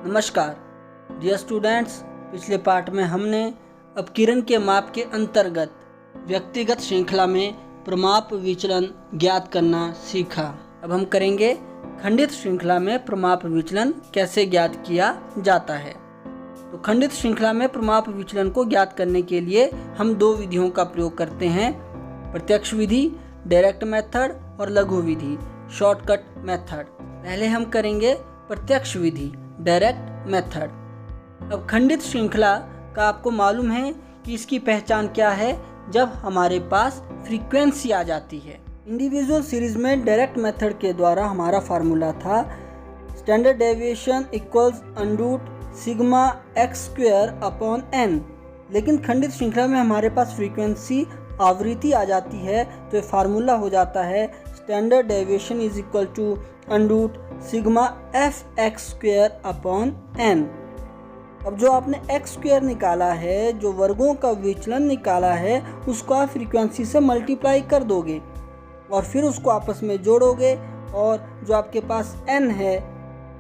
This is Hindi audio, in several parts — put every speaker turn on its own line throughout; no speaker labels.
नमस्कार डियर स्टूडेंट्स, पिछले पार्ट में हमने अपकिरण के माप के अंतर्गत व्यक्तिगत श्रृंखला में प्रमाप विचलन ज्ञात करना सीखा। अब हम करेंगे खंडित श्रृंखला में प्रमाप विचलन कैसे ज्ञात किया जाता है। तो खंडित श्रृंखला में प्रमाप विचलन को ज्ञात करने के लिए हम दो विधियों का प्रयोग करते हैं, प्रत्यक्ष विधि डायरेक्ट मेथड और लघु विधि शॉर्टकट मेथड। पहले हम करेंगे प्रत्यक्ष विधि डायरेक्ट मेथड। अब खंडित श्रृंखला का आपको मालूम है कि इसकी पहचान क्या है, जब हमारे पास फ्रीक्वेंसी आ जाती है। इंडिविजुअल सीरीज में डायरेक्ट मेथड के द्वारा हमारा फार्मूला था standard deviation equals under root sigma x square upon n. लेकिन खंडित श्रृंखला में हमारे पास फ्रीक्वेंसी आवृत्ति आ जाती है, तो ये फार्मूला हो जाता है standard deviation is equal to under root sigma F x square upon n. अब जो आपने एक्स स्क्वायर निकाला है, जो वर्गों का विचलन निकाला है, उसको आप फ्रीक्वेंसी से मल्टीप्लाई कर दोगे और फिर उसको आपस में जोड़ोगे और जो आपके पास एन है,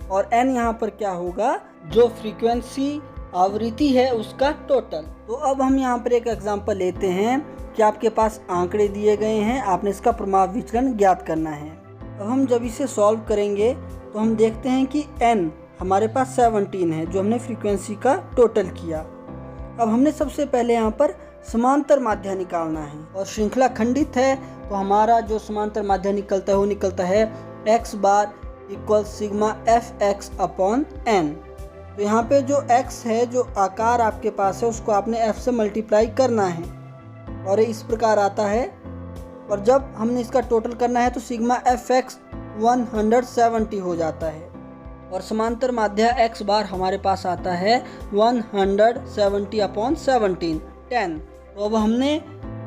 और एन यहाँ पर क्या होगा, जो फ्रीक्वेंसी आवृत्ति है उसका टोटल। तो अब हम यहाँ पर एक एग्जांपल लेते हैं कि आपके पास आंकड़े दिए गए हैं, आपने इसका प्रमाप विचलन ज्ञात करना है। अब हम जब इसे सॉल्व करेंगे तो हम देखते हैं कि n हमारे पास 17 है, जो हमने फ्रीक्वेंसी का टोटल किया। अब हमने सबसे पहले यहाँ पर समांतर माध्य निकालना है और श्रृंखला खंडित है, तो हमारा जो समांतर माध्य निकलता है वो निकलता है x bar equal sigma F X upon N. तो यहाँ पे जो x है, जो आकार आपके पास है, उसको आपने f से मल्टीप्लाई करना है और ये इस प्रकार आता है। और जब हमने इसका टोटल करना है तो सिग्मा एफ एक्स 170 हो जाता है और समांतर माध्य x बार हमारे पास आता है 170 अपॉन 17 10। तो अब हमने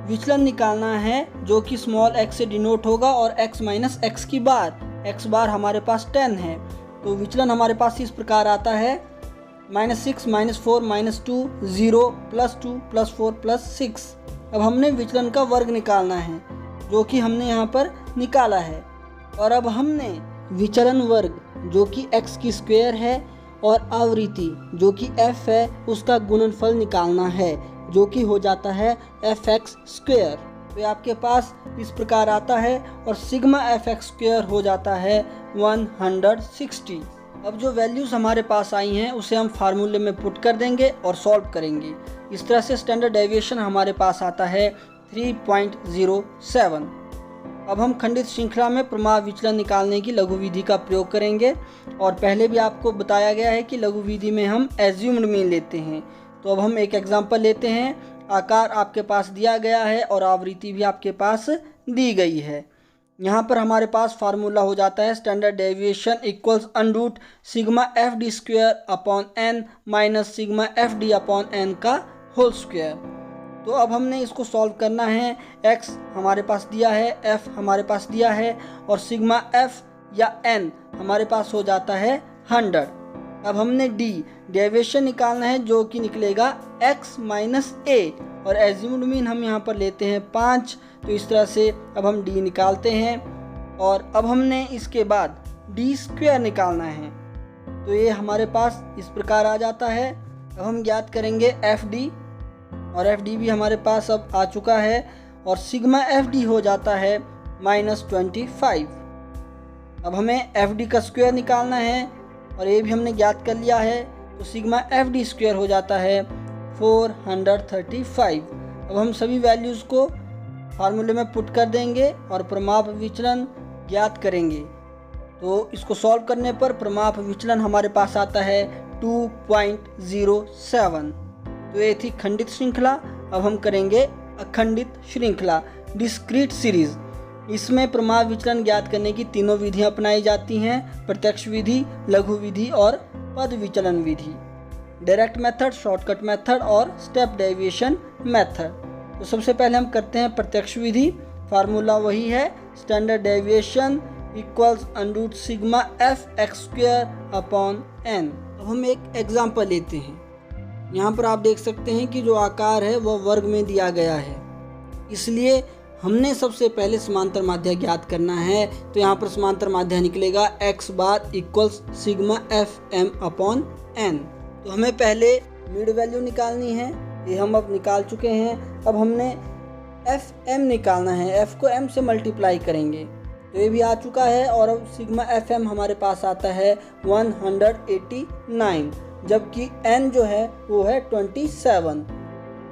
विचलन निकालना है जो कि स्मॉल x से डिनोट होगा और x माइनस एक्स की बार, x बार हमारे पास 10 है, तो विचलन हमारे पास इस प्रकार आता है -6 -4 -2 0 +2 +4 +6। अब हमने विचलन का वर्ग निकालना है जो कि हमने यहाँ पर निकाला है, और अब हमने विचलन वर्ग जो कि x की स्क्वायर है और आवृत्ति जो कि f है उसका गुणनफल निकालना है, जो कि हो जाता है एफ एक्स स्क्वायर। तो आपके पास इस प्रकार आता है और सिग्मा एफ एक्स स्क्वायर हो जाता है 160। अब जो वैल्यूज़ हमारे पास आई हैं उसे हम फार्मूले में पुट कर देंगे और सॉल्व करेंगे। इस तरह से स्टैंडर्ड डेविएशन हमारे पास आता है 3.07। अब हम खंडित श्रृंखला में प्रमाप विचलन निकालने की लघु विधि का प्रयोग करेंगे, और पहले भी आपको बताया गया है कि लघु विधि में हम एज्यूम्ड मीन लेते हैं। तो अब हम एक एग्जांपल लेते हैं। आकार आपके पास दिया गया है और आवृत्ति भी आपके पास दी गई है। यहाँ पर हमारे पास फार्मूला हो जाता है standard deviation equals under root sigma F d square upon N minus sigma F d upon N का होल स्क्वायर। तो अब हमने इसको सॉल्व करना है। x हमारे पास दिया है, f हमारे पास दिया है और सिग्मा f या n हमारे पास हो जाता है 100। अब हमने d डेविएशन निकालना है जो कि निकलेगा x माइनस a, और एज्यूम्ड मीन हम यहाँ पर लेते हैं 5। तो इस तरह से अब हम d निकालते हैं और अब हमने इसके बाद d स्क्वायर निकालना है, तो ये हमारे पास इस प्रकार आ जाता है। अब हम ज्ञात करेंगे एफ डी, और एफ डी भी हमारे पास अब आ चुका है और सिग्मा एफ डी हो जाता है -25। अब हमें एफ डी का स्क्वायर निकालना है और ये भी हमने ज्ञात कर लिया है, तो सिग्मा एफ डी स्क्वायर हो जाता है 435। अब हम सभी वैल्यूज़ को फार्मूले में पुट कर देंगे और प्रमाप विचलन ज्ञात करेंगे। तो इसको सॉल्व करने पर प्रमाप विचलन हमारे पास आता है 2.07। तो ये थी खंडित श्रृंखला। अब हम करेंगे अखंडित श्रृंखला डिस्क्रीट सीरीज। इसमें प्रमाप विचलन ज्ञात करने की तीनों विधियां अपनाई जाती हैं, प्रत्यक्ष विधि, लघु विधि और पद विचलन विधि, डायरेक्ट मेथड, शॉर्टकट मेथड और स्टेप डेविएशन मेथड। तो सबसे पहले हम करते हैं प्रत्यक्ष विधि। फार्मूला वही है standard deviation equals under root sigma F x square upon n. अब हम एक एग्जाम्पल लेते हैं। यहाँ पर आप देख सकते हैं कि जो आकार है वह वर्ग में दिया गया है, इसलिए हमने सबसे पहले समांतर माध्य ज्ञात करना है, तो यहाँ पर समांतर माध्य निकलेगा x bar equals sigma F M upon N. तो हमें पहले मिड वैल्यू निकालनी है, ये हम अब निकाल चुके हैं। अब हमने एफ एम निकालना है, एफ को एम से मल्टीप्लाई करेंगे, तो ये भी आ चुका है। और अब सिग्मा एफ एम हमारे पास आता है 189, जबकि एन जो है वो है 27।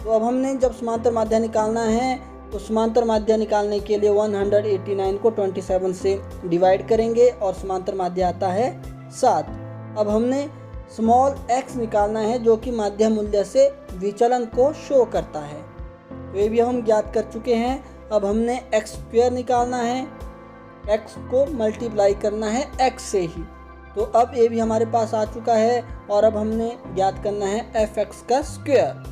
तो अब हमने जब समांतर माध्य निकालना है, तो समांतर माध्य निकालने के लिए 189 को 27 से डिवाइड करेंगे और समांतर माध्य आता है 7। अब हमने स्मॉल x निकालना है, जो कि माध्य मूल्य से विचलन को शो करता है, तो ये भी हम ज्ञात कर चुके हैं। अब हमने x स्क्वायर निकालना है, x को मल्टीप्लाई करना है x से ही, तो अब ये भी हमारे पास आ चुका है। और अब हमने ज्ञात करना है fx का स्क्वायर,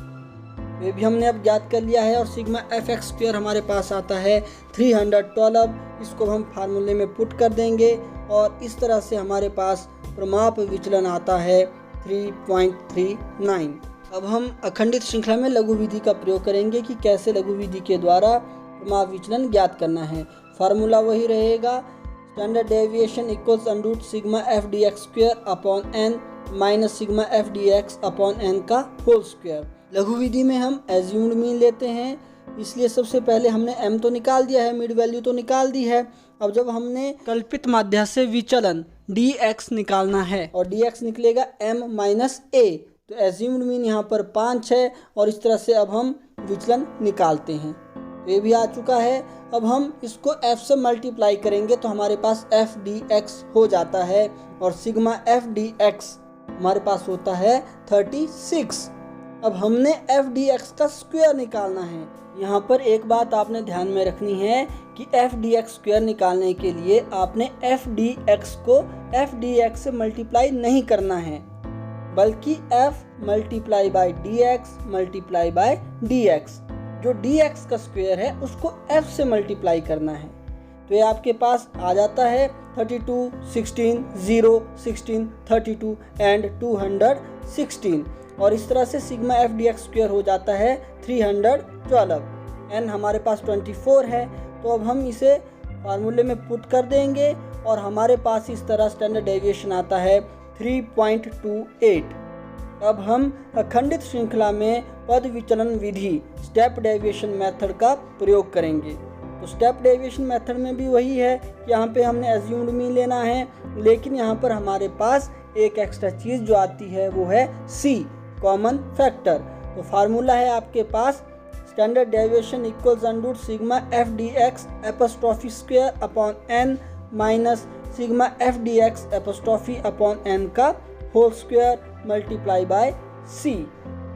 ये भी हमने अब ज्ञात कर लिया है। और सिग्मा fx स्क्वायर हमारे पास आता है 312। इसको हम फार्मूले में पुट कर देंगे और इस तरह से हमारे पास प्रमाप विचलन आता है 3.39। अब हम अखंडित श्रृंखला में लघु विधि का प्रयोग करेंगे कि कैसे लघु विधि के द्वारा प्रमाप विचलन ज्ञात करना है। फार्मूला वही रहेगा, standard deviation equals under root sigma F D x square upon N minus sigma F D x upon N का होल स्क्वायर। लघु विधि में हम एज्यूम्ड मीन लेते हैं, इसलिए सबसे पहले हमने m तो निकाल दिया है, मिड वैल्यू तो निकाल दी है। अब जब हमने कल्पित माध्य से विचलन dx निकालना है और dx निकलेगा m माइनस a, तो एज्यूम्ड मीन यहाँ पर 5 है और इस तरह से अब हम विचलन निकालते हैं। तो ये भी आ चुका है। अब हम इसको f से मल्टीप्लाई करेंगे तो हमारे पास एफ डी एक्स हो जाता है और सिग्मा एफ डी एक्स हमारे पास होता है 36। अब हमने एफ डी एक्स का स्क्वायर निकालना है। यहाँ पर एक बात आपने ध्यान में रखनी है कि एफ डी एक्स स्क्वायर निकालने के लिए आपने एफ डी एक्स को एफ डी एक्स से मल्टीप्लाई नहीं करना है, बल्कि F multiply by D x multiply by D x. जो डी एक्स का स्क्वायर है उसको एफ से मल्टीप्लाई करना है, तो ये आपके पास आ जाता है 32, 16, 0, 16, 32 एंड 216। और इस तरह से sigma F D x square हो जाता है 312। एन हमारे पास 24 है, तो अब हम इसे फार्मूले में पुट कर देंगे और हमारे पास इस तरह स्टैंडर्ड डेविएशन आता है 3.28। अब हम अखंडित श्रृंखला में पद विचलन विधि स्टेप डेविएशन मेथड का प्रयोग करेंगे। तो स्टेप डेविएशन मेथड में भी वही है कि यहाँ पे हमने एज्यूम्ड मीन लेना है, लेकिन यहाँ पर हमारे पास एक एक्स्ट्रा चीज़ जो आती है वो है c कॉमन फैक्टर। तो फार्मूला है आपके पास standard deviation equals under root sigma F D X apostrophe square upon N minus sigma F D X apostrophe upon N का whole square multiply by C.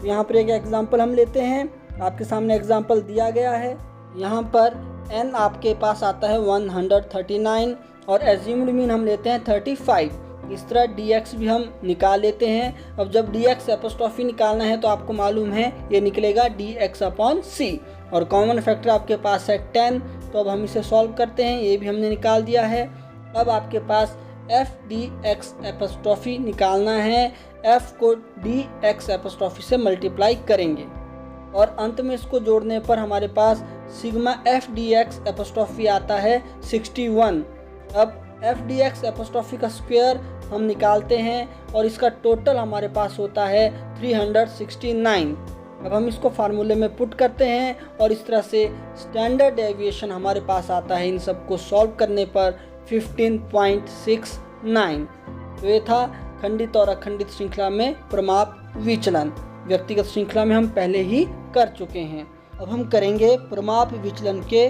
यहाँ पर एक एग्जांपल हम लेते हैं, आपके सामने एग्जांपल दिया गया है। यहाँ पर n आपके पास आता है 139 और एज्यूम्ड मीन हम लेते हैं 35। इस तरह dx भी हम निकाल लेते हैं। अब जब dx एपोस्ट्रॉफी निकालना है तो आपको मालूम है ये निकलेगा dx अपॉन c और कॉमन फैक्टर आपके पास है 10, तो अब हम इसे सॉल्व करते हैं, ये भी हमने निकाल दिया है। अब आपके पास एफ डी एक्स एपोस्ट्रॉफी निकालना है, f को dx एपोस्ट्रॉफी से मल्टीप्लाई करेंगे और अंत में इसको जोड़ने पर हमारे पास sigma F D X apostrophe आता है 61। अब एफ डी एक्स एपोस्ट्रॉफी का स्क्वायर हम निकालते हैं और इसका टोटल हमारे पास होता है 369। अब हम इसको फार्मूले में पुट करते हैं और इस तरह से स्टैंडर्ड डेविएशन हमारे पास आता है इन सबको सॉल्व करने पर 15.69। तो ये था खंडित और अखंडित श्रृंखला में प्रमाप विचलन। व्यक्तिगत श्रृंखला में हम पहले ही कर चुके हैं। अब हम करेंगे प्रमाप विचलन के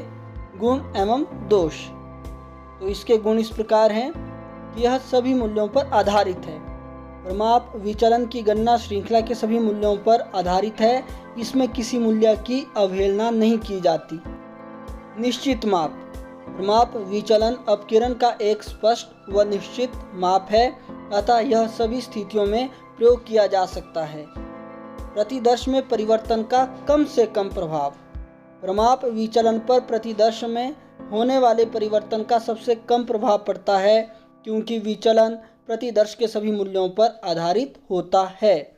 गुण एवं दोष। तो इसके गुण इस प्रकार हैं कि यह सभी मूल्यों पर आधारित है। प्रमाप विचलन की गणना श्रृंखला के सभी मूल्यों पर आधारित है, इसमें किसी मूल्य की अवहेलना नहीं की जाती। निश्चित माप। प्रमाप विचलन अपकिरण का एक स्पष्ट व निश्चित माप है, अतः यह सभी स्थितियों में प्रयोग किया जा सकता है। प्रतिदर्श में परिवर्तन का कम से कम प्रभाव। प्रमाप विचलन पर प्रतिदर्श में होने वाले परिवर्तन का सबसे कम प्रभाव पड़ता है, क्योंकि विचलन प्रतिदर्श के सभी मूल्यों पर आधारित होता है।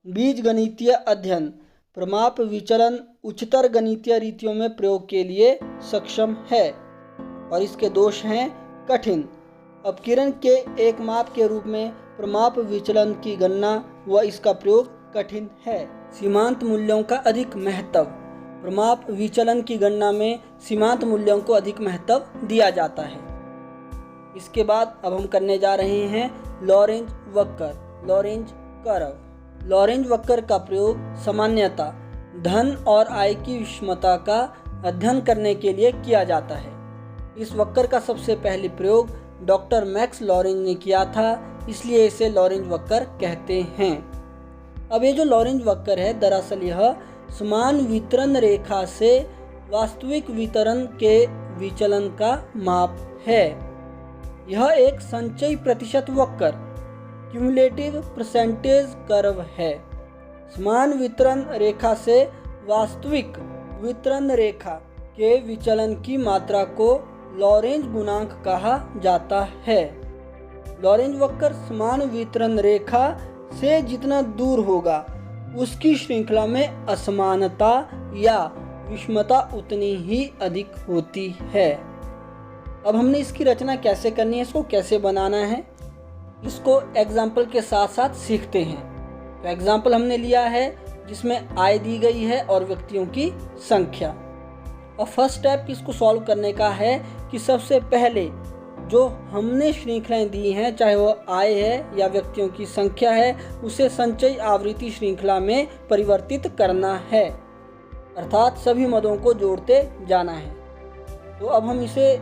बीजगणितीय अध्ययन। प्रमाप विचलन उच्चतर गणितीय रीतियों में प्रयोग के लिए सक्षम है। और इसके दोष हैं कठिन। अपकिरण के एक माप के रूप में प्रमाप विचलन की गणना व इसका प्रयोग कठिन है। सीमांत मूल्यों का अधिक महत्व। प्रमाप विचलन की गणना में सीमांत मूल्यों को अधिक महत्व दिया जाता है। इसके बाद अब हम करने जा रहे हैं लॉरेंज वक्र, लॉरेंज कर्व। लॉरेंज वक्र का प्रयोग सामान्यतः धन और आय की विषमता का अध्ययन करने के लिए किया जाता है। इस वक्र का सबसे पहले प्रयोग डॉक्टर मैक्स लॉरेंज ने किया था, इसलिए इसे लॉरेंज वक्र कहते हैं। अब ये जो लॉरेंज वक्र है, दरअसल यह समान वितरण रेखा से वास्तविक वितरण के विचलन का माप है। यह एक संचयी प्रतिशत वक्र, क्यूमुलेटिव परसेंटेज कर्व है। समान वितरण रेखा से वास्तविक वितरण रेखा के विचलन की मात्रा को लॉरेंज गुणांक कहा जाता है। लॉरेंज वक्र समान वितरण रेखा से जितना दूर होगा उसकी श्रृंखला में असमानता या विषमता उतनी ही अधिक होती है। अब हमने इसकी रचना कैसे करनी है, इसको कैसे बनाना है, इसको एग्जाम्पल के साथ साथ सीखते हैं। तो एग्जाम्पल हमने लिया है जिसमें आय दी गई है और व्यक्तियों की संख्या। और फर्स्ट स्टेप इसको सॉल्व करने का है कि सबसे पहले जो हमने श्रृंखलाएं दी हैं, चाहे वो आय है या व्यक्तियों की संख्या है, उसे संचयी आवृत्ति श्रृंखला में परिवर्तित करना है, अर्थात सभी मदों को जोड़ते जाना है। तो अब हम इसे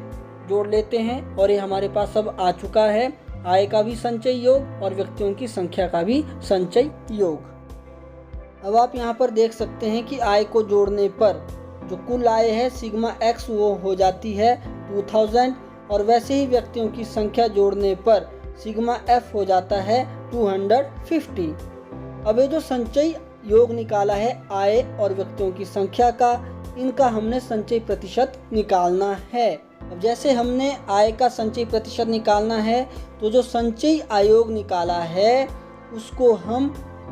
जोड़ लेते हैं और ये हमारे पास अब आ चुका है, आय का भी संचयी योग और व्यक्तियों की संख्या का भी संचयी योग। अब आप यहाँ पर देख सकते हैं कि आय को जोड़ने पर जो कुल आय है सिग्मा एक्स वो हो जाती है 2000, और वैसे ही व्यक्तियों की संख्या जोड़ने पर सिग्मा एफ हो जाता है 250। अब ये जो संचयी योग निकाला है आय और व्यक्तियों की संख्या का, इनका हमने संचयी प्रतिशत निकालना है। अब जैसे हमने आय का संचयी प्रतिशत निकालना है, तो जो संचयी आयोग निकाला है उसको हम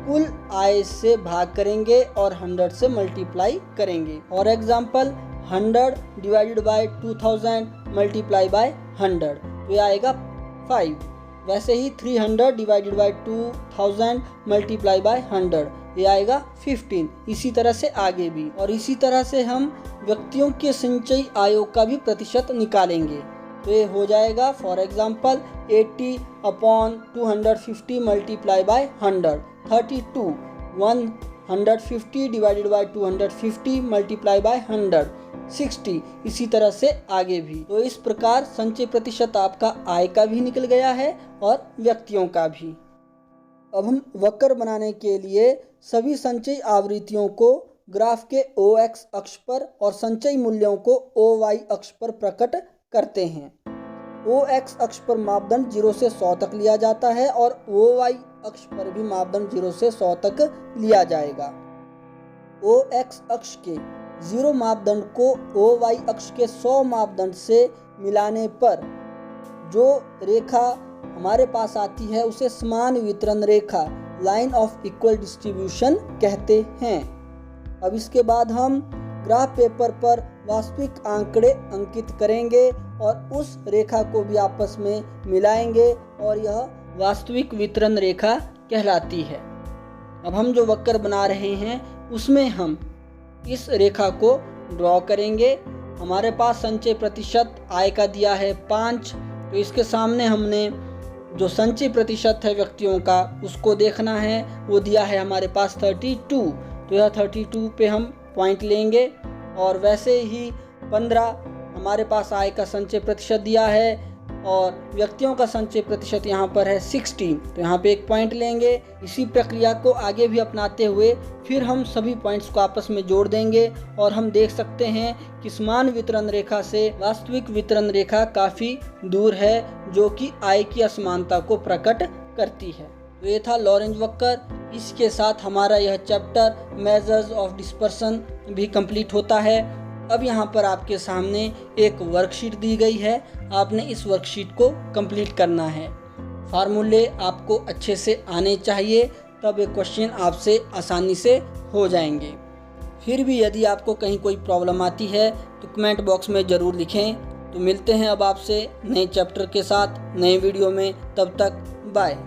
कुल आय से भाग करेंगे और 100 से मल्टीप्लाई करेंगे। और example 100 divided by 2000 multiply by 100, तो ये आएगा 5। वैसे ही 300 डिवाइडेड बाय 2000 मल्टीप्लाई बाय 100, ये आएगा 15। इसी तरह से आगे भी, और इसी तरह से हम व्यक्तियों के संचयी आयोग का भी प्रतिशत निकालेंगे। तो ये हो जाएगा for example 80/250 multiply by 100, 32। 150 divided by 250 multiply by 100, 60। इसी तरह से आगे भी। तो इस प्रकार संचय प्रतिशत आपका आय का भी निकल गया है और व्यक्तियों का भी। अब हम वक्र बनाने के लिए सभी संचयी आवृत्तियों को ग्राफ के OX अक्ष पर और संचयी मूल्यों को OY अक्ष पर प्रकट करते हैं। OX अक्ष पर मापदंड 0 से 100 तक लिया जाता है और OY अक्ष पर भी मापदंड 0 से 100 तक लिया जाएगा। OX अक्ष के 0 मापदंड को OY अक्ष के 100 मापदंड से मिलाने पर जो रेखा हमारे पास आती है उसे समान वितरण रेखा, लाइन ऑफ इक्वल डिस्ट्रीब्यूशन कहते हैं। अब इसके बाद हम ग्राफ पेपर पर वास्तविक आंकड़े अंकित करेंगे और उस रेखा को भी आपस में मिलाएंगे और यह वास्तविक वितरण रेखा कहलाती है। अब हम जो वक्र बना रहे हैं उसमें हम इस रेखा को ड्रॉ करेंगे। हमारे पास संचय प्रतिशत आय का दिया है 5, तो इसके सामने हमने जो संचय प्रतिशत है व्यक्तियों का उसको देखना है, वो दिया है हमारे पास 32। तो यह 32 पे हम पॉइंट लेंगे और वैसे ही 15 हमारे पास आय का संचय प्रतिशत दिया है और व्यक्तियों का संचय प्रतिशत यहाँ पर है 60, तो यहाँ पे एक पॉइंट लेंगे। इसी प्रक्रिया को आगे भी अपनाते हुए फिर हम सभी पॉइंट्स को आपस में जोड़ देंगे और हम देख सकते हैं कि समान वितरण रेखा से वास्तविक वितरण रेखा काफ़ी दूर है, जो कि आय की असमानता को प्रकट करती है। तो ये था लॉरेंज वक्र। इसके साथ हमारा यह चैप्टर मेजर्स ऑफ डिस्पर्सन भी कंप्लीट होता है। अब यहाँ पर आपके सामने एक वर्कशीट दी गई है, आपने इस वर्कशीट को कंप्लीट करना है। फार्मूले आपको अच्छे से आने चाहिए, तब ये क्वेश्चन आपसे आसानी से हो जाएंगे। फिर भी यदि आपको कहीं कोई प्रॉब्लम आती है तो कमेंट बॉक्स में ज़रूर लिखें। तो मिलते हैं अब आपसे नए चैप्टर के साथ नए वीडियो में, तब तक बाय।